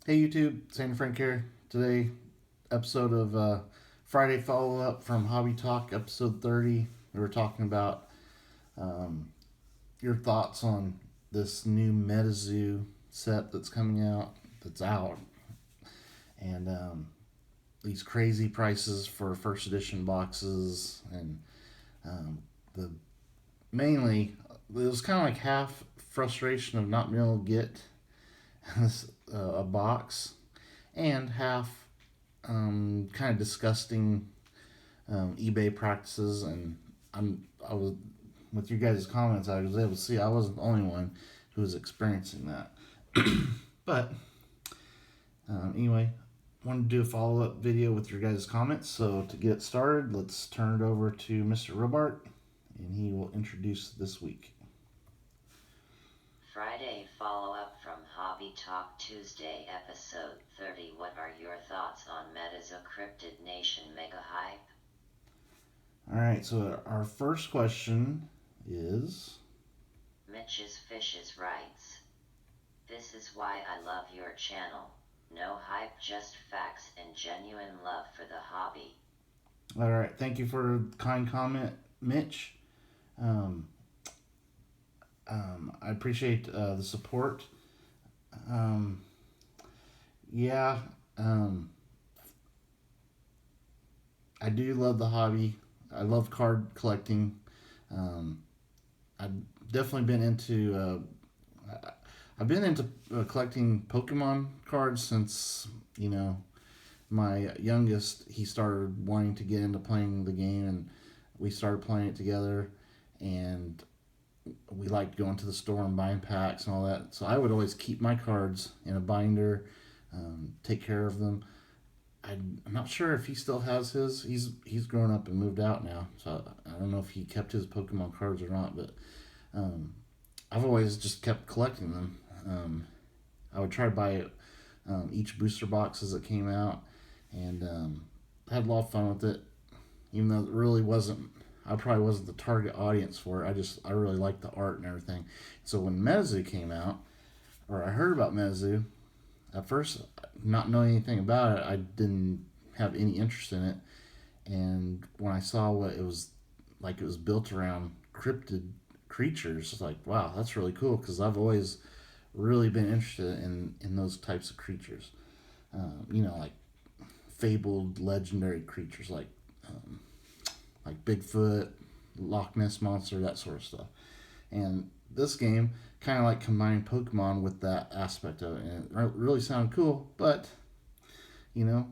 Hey YouTube, Sandy Frank here. Today, episode of Friday follow up from Hobby Talk, episode 30. We were talking about um, your thoughts on this new Metazoo set that's coming out, that's out, and these crazy prices for first edition boxes, and um, the mainly it was kind of like half frustration of not being able to get a box, and half kind of disgusting eBay practices. And I was with you guys' comments. I was able to see I wasn't the only one who was experiencing that. But anyway, wanted to do a follow up video with your guys' comments. So to get started, let's turn it over to Mr. Robart, and he will introduce this week. Friday follow-up from Hobby Talk Tuesday episode 30. What are your thoughts on Metazoo Cryptid Nation Mega Hype? Alright, so our first question is... Mitch's Fishes writes, "This is why I love your channel. No hype, just facts and genuine love for the hobby." Alright, thank you for a kind comment, Mitch. I appreciate the support. Yeah, I do love the hobby. I love card collecting. I've definitely been into. I've been into collecting Pokemon cards since my youngest. He started wanting to get into playing the game, and we started playing it together. And we liked going to the store and buying packs and all that. So I would always keep my cards in a binder, take care of them. I'm not sure if he still has his. He's grown up and moved out now, so I don't know if he kept his Pokemon cards or not. But I've always just kept collecting them. I would try to buy each booster box as it came out, and had a lot of fun with it. Even though it really wasn't, I probably wasn't the target audience for it. I really liked the art and everything. So when Metazoo came out, or I heard about Metazoo, at first, not knowing anything about it, I didn't have any interest in it. And when I saw what it was like, it was built around cryptid creatures. It's like, wow, that's really cool, because I've always really been interested in those types of creatures. Like fabled, legendary creatures like Bigfoot, Loch Ness monster, that sort of stuff. And this game kind of like combined Pokemon with that aspect of it, and it really sounded cool. But you know,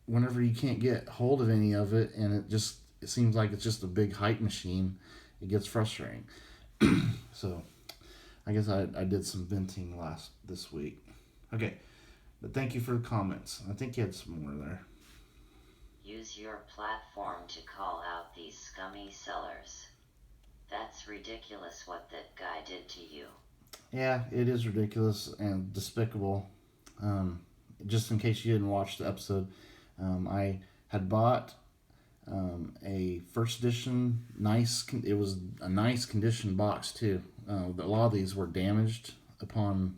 whenever you can't get hold of any of it, and it seems like it's just a big hype machine, it gets frustrating. So I guess I did some venting this week. Okay, but thank you for the comments. I think you had some more there. "Use your platform to call out these scummy sellers. That's ridiculous what that guy did to you." Yeah, it is ridiculous and despicable. Just in case you didn't watch the episode, I had bought a first edition it was a nice condition box too. A lot of these were damaged upon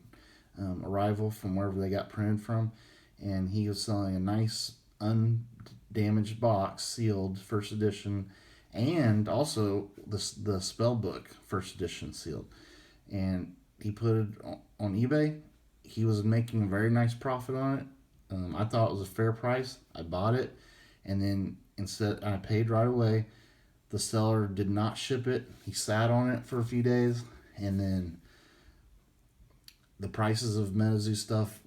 arrival from wherever they got printed from, and he was selling a nice undamaged box, sealed, first edition, and also the spell book, first edition, sealed. And he put it on eBay. He was making a very nice profit on it. I thought it was a fair price. I bought it, and then instead I paid right away. The seller did not ship it. He sat on it for a few days, and then the prices of Metazoo stuff,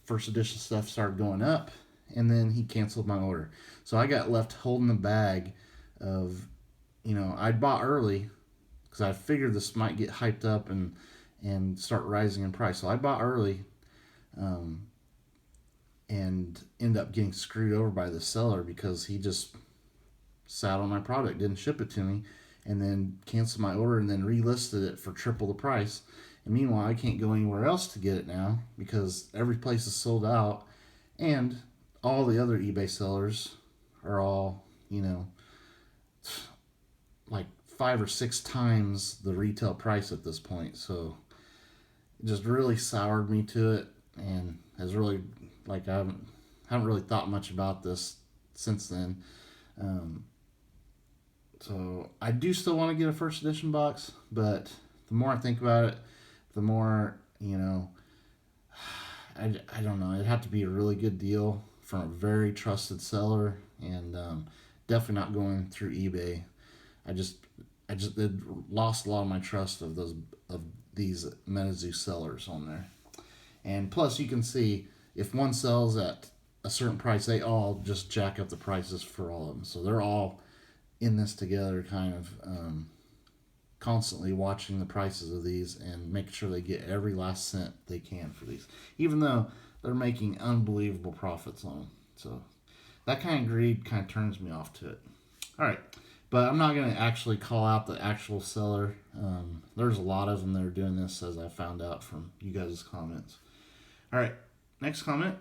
first edition stuff, started going up, and then he canceled my order. So I got left holding the bag of, I'd bought early because I figured this might get hyped up and start rising in price. So I bought early, and end up getting screwed over by the seller because he just sat on my product, didn't ship it to me, and then canceled my order and then relisted it for triple the price. And meanwhile, I can't go anywhere else to get it now because every place is sold out, and all the other eBay sellers are all, like 5 or 6 times the retail price at this point. So it just really soured me to it, and has really, like, I haven't really thought much about this since then. Um, so I do still want to get a first edition box, but the more I think about it, the more, I don't know. It'd have to be a really good deal from a very trusted seller, and definitely not going through eBay. I just it lost a lot of my trust of these Metazoo sellers on there. And plus, you can see if one sells at a certain price, they all just jack up the prices for all of them. So they're all in this together, kind of constantly watching the prices of these and making sure they get every last cent they can for these, even though they're making unbelievable profits on them. So that kind of greed kind of turns me off to it. All right, but I'm not going to actually call out the actual seller. There's a lot of them that are doing this, as I found out from you guys' comments. All right, next comment.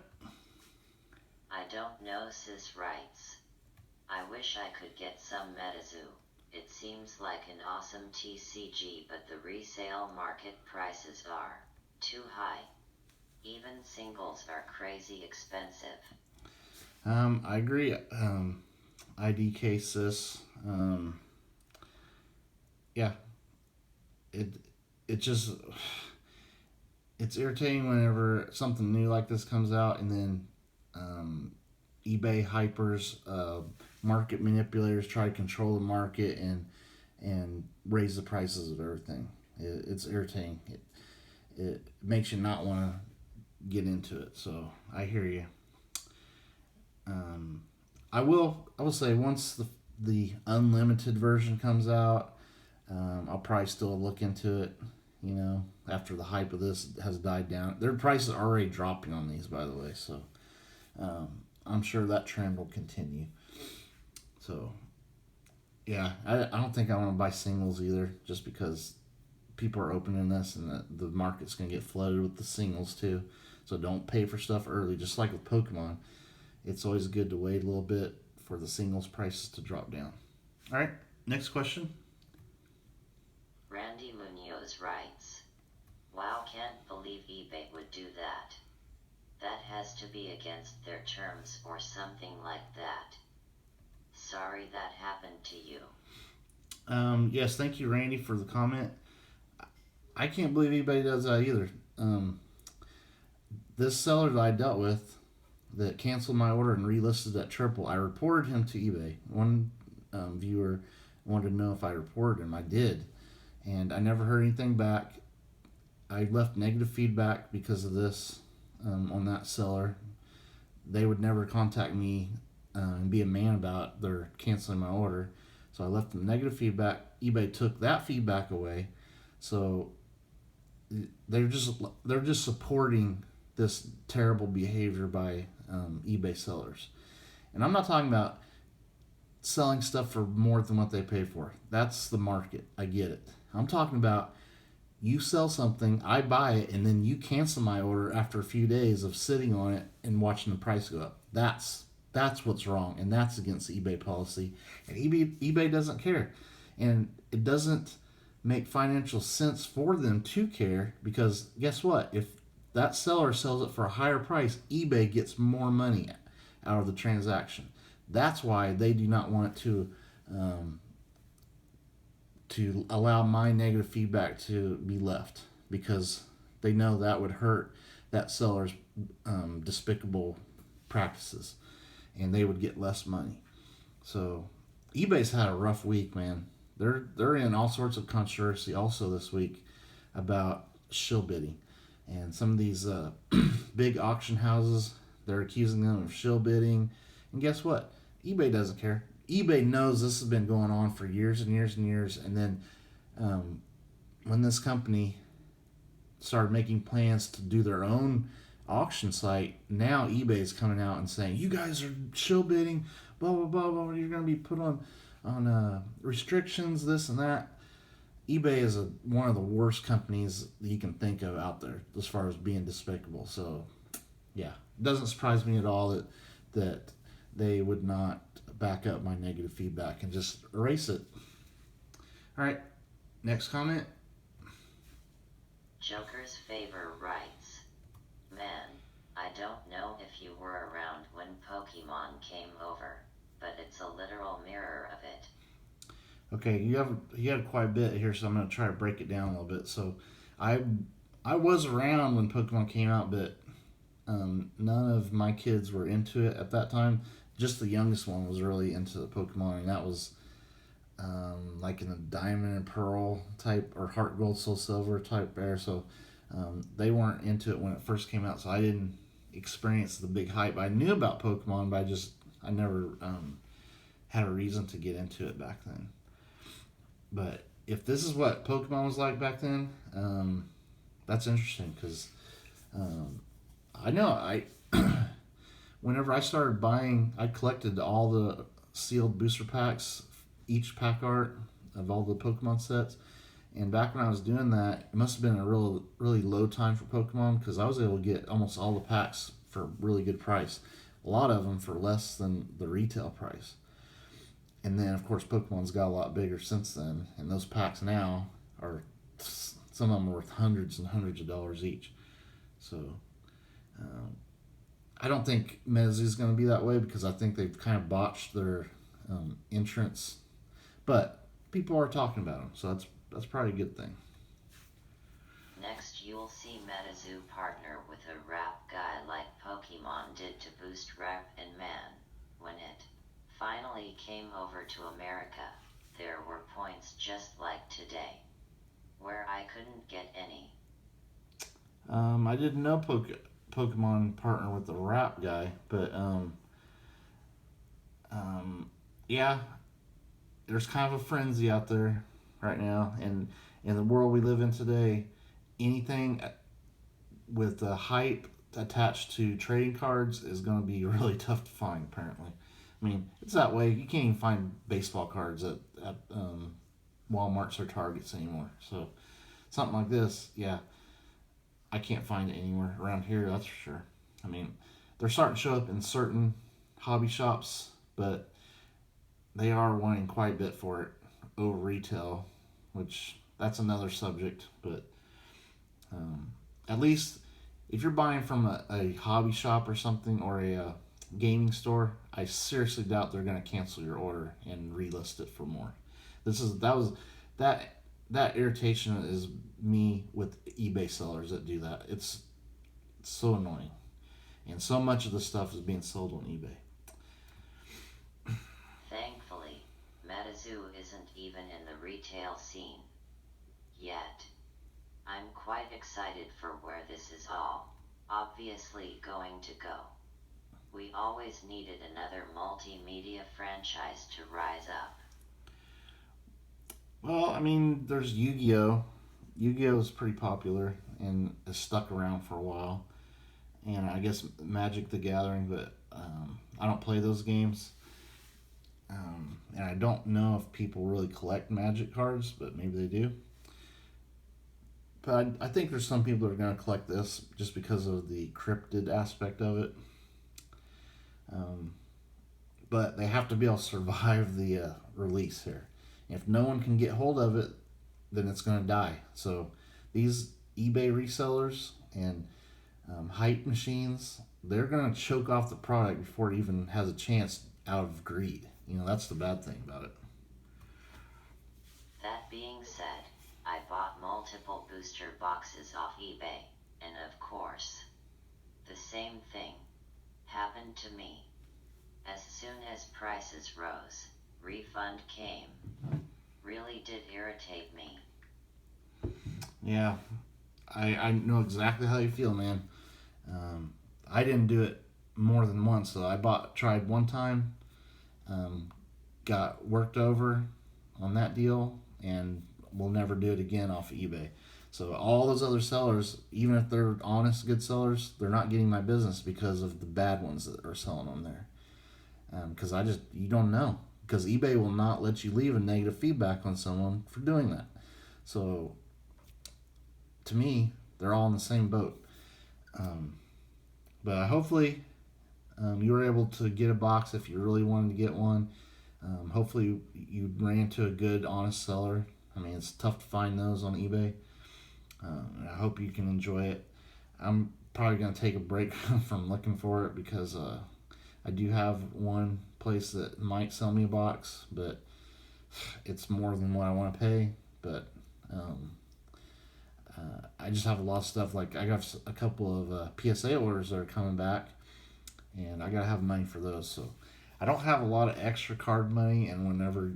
I don't know, sis writes. I wish I could get some Metazoo. It seems like an awesome TCG, but the resale market prices are too high. Even singles are crazy expensive. I agree. IDK sis. Yeah, it it just it's irritating whenever something new like this comes out, and then eBay hypers, market manipulators try to control the market and raise the prices of everything. It's irritating. It makes you not want to get into it. So I hear you. Um, I will say once the unlimited version comes out, I'll probably still look into it. After the hype of this has died down, their prices are already dropping on these, by the way. So I'm sure that trend will continue. So yeah, I don't think I want to buy singles either, just because people are opening this and the market's going to get flooded with the singles too. So don't pay for stuff early. Just like with Pokemon, it's always good to wait a little bit for the singles prices to drop down. All right, next question. Randy Munoz writes, wow, can't believe eBay would do that. That has to be against their terms or something like that. Sorry that happened to you. Yes, thank you, Randy, for the comment. I can't believe anybody does that either. This seller that I dealt with that canceled my order and relisted at triple, I reported him to eBay. One viewer wanted to know if I reported him. I did, and I never heard anything back. I left negative feedback because of this on that seller. They would never contact me and be a man about their canceling my order. So I left them negative feedback. eBay took that feedback away. So they're just supporting this terrible behavior by eBay sellers. And I'm not talking about selling stuff for more than what they pay for. That's the market. I get it. I'm talking about you sell something, I buy it, and then you cancel my order after a few days of sitting on it and watching the price go up. That's what's wrong, and that's against the eBay policy. And eBay doesn't care, and it doesn't make financial sense for them to care, because guess what? If that seller sells it for a higher price, eBay gets more money out of the transaction. That's why they do not want to allow my negative feedback to be left, because they know that would hurt that seller's despicable practices, and they would get less money. So eBay's had a rough week, man. They're in all sorts of controversy also this week about shill bidding, and some of these big auction houses, they're accusing them of shill bidding. And guess what? eBay doesn't care. eBay knows this has been going on for years and years and years. And then when this company started making plans to do their own auction site, now eBay is coming out and saying, you guys are shill bidding, blah, blah, blah, blah. You're going to be put on restrictions, this and that. eBay is one of the worst companies that you can think of out there as far as being despicable. So, yeah, it doesn't surprise me at all that they would not back up my negative feedback and just erase it. All right, next comment. Joker's Favor writes, man, I if you were around when Pokemon came over, but it's a literal mirror of it. Okay, you have quite a bit here, so I'm gonna try to break it down a little bit. So, I I was around when Pokemon came out, but none of my kids were into it at that time. Just the youngest one was really into the Pokemon, and that was like in the Diamond and Pearl type or Heart Gold Soul Silver type era. So they weren't into it when it first came out. So I didn't experience the big hype. I knew about Pokemon, but I never had a reason to get into it back then. But if this is what Pokemon was like back then, that's interesting because um, I know I whenever I started buying, I collected all the sealed booster packs, each pack art of all the Pokemon sets. And back when I was doing that, it must have been a really low time for Pokemon because I was able to get almost all the packs for a really good price. A lot of them for less than the retail price. And then, of course, Pokemon's got a lot bigger since then, and those packs now are some of them are worth hundreds and hundreds of dollars each. So um, I don't think Metazoo is going to be that way because I think they've kind of botched their entrance, but people are talking about them, so that's probably a good thing. Next, you'll see Metazoo partner with a rap guy like Pokemon did to boost rep and man. When it finally came over to America, there were points just like today, where I couldn't get any. I didn't know Pokemon partner with the rap guy, but um, yeah, there's kind of a frenzy out there right now, and in the world we live in today, anything with the hype attached to trading cards is going to be really tough to find. Apparently, I mean it's that way. You can't even find baseball cards at WalMarts or Targets anymore. So something like this, yeah, I can't find it anywhere around here. That's for sure. I mean, they're starting to show up in certain hobby shops, but they are wanting quite a bit for it over retail, which that's another subject. But um, at least if you're buying from a hobby shop or something or a gaming store, I seriously doubt they're going to cancel your order and relist it for more. That that irritation is me with eBay sellers that do that. It's so annoying, and so much of the stuff is being sold on eBay. Thankfully, Metazoo isn't even in the retail scene yet. I'm quite excited for where this is all obviously going to go. We always needed another multimedia franchise to rise up. Well, I mean, there's Yu-Gi-Oh. Yu-Gi-Oh is pretty popular and has stuck around for a while. And I guess Magic the Gathering, but I don't play those games. And I don't know if people really collect Magic cards, but maybe they do. But I think there's some people that are going to collect this just because of the cryptid aspect of it. Um, but they have to be able to survive the release here. If no one can get hold of it, then it's going to die. So these eBay resellers and hype machines, they're going to choke off the product before it even has a chance out of greed. You know, that's the bad thing about it. That being said, I bought multiple booster boxes off eBay, and of course, the same thing happened to me. As soon as prices rose, refund came. Really did irritate me. Yeah, I know exactly how you feel, man. Um, I didn't do it more than once, though. Tried one time, um, got worked over on that deal, and will never do it again off of eBay. So all those other sellers, even if they're honest, good sellers, they're not getting my business because of the bad ones that are selling on there. Because you don't know. Because eBay will not let you leave a negative feedback on someone for doing that. So to me, they're all in the same boat. Um, but hopefully, you were able to get a box if you really wanted to get one. Hopefully, you ran into a good, honest seller. I mean, it's tough to find those on eBay. I hope you can enjoy it. I'm probably gonna take a break from looking for it because I do have one place that might sell me a box, but it's more than what I want to pay. But um, I just have a lot of stuff. Like I got a couple of PSA orders that are coming back, and I gotta have money for those. So I don't have a lot of extra card money, and whenever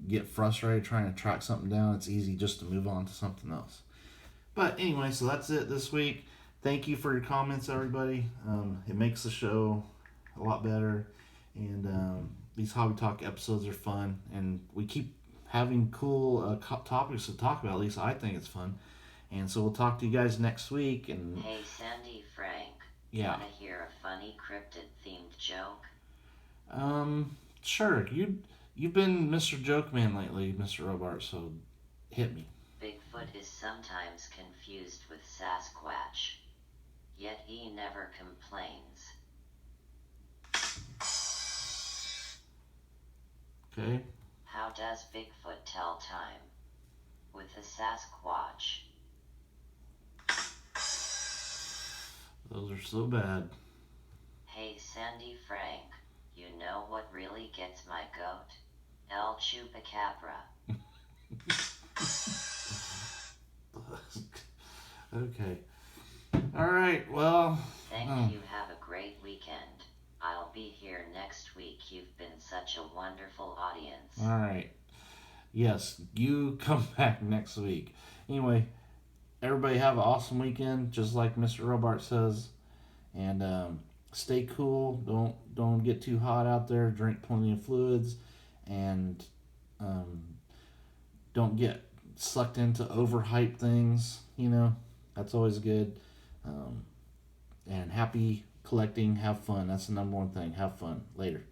get frustrated trying to track something down, it's easy just to move on to something else. But anyway, so that's it this week. Thank you for your comments, everybody. It makes the show a lot better, and these hobby talk episodes are fun, and we keep having cool topics to talk about. At least I think it's fun. And so we'll talk to you guys next week. And Hey Sandy Frank, yeah, wanna hear a funny cryptid themed joke? sure. You've been Mr. Joke Man lately, Mr. Robart. So hit me. Bigfoot is sometimes confused with Sasquatch, yet he never complains. Okay. How does Bigfoot tell time? With a Sasquatch. Those are so bad. Hey Sandy Frank, you know what really gets my goat? El Chupacabra. Okay. All right. Well. Thank you. Have a great weekend. I'll be here next week. You've been such a wonderful audience. All right. Yes, you come back next week. Anyway, everybody have an awesome weekend, just like Mr. Robart says, and stay cool. Don't get too hot out there. Drink plenty of fluids, and don't get sucked into overhyped things. That's always good. And happy collecting. Have fun. That's the number one thing. Have fun. Later.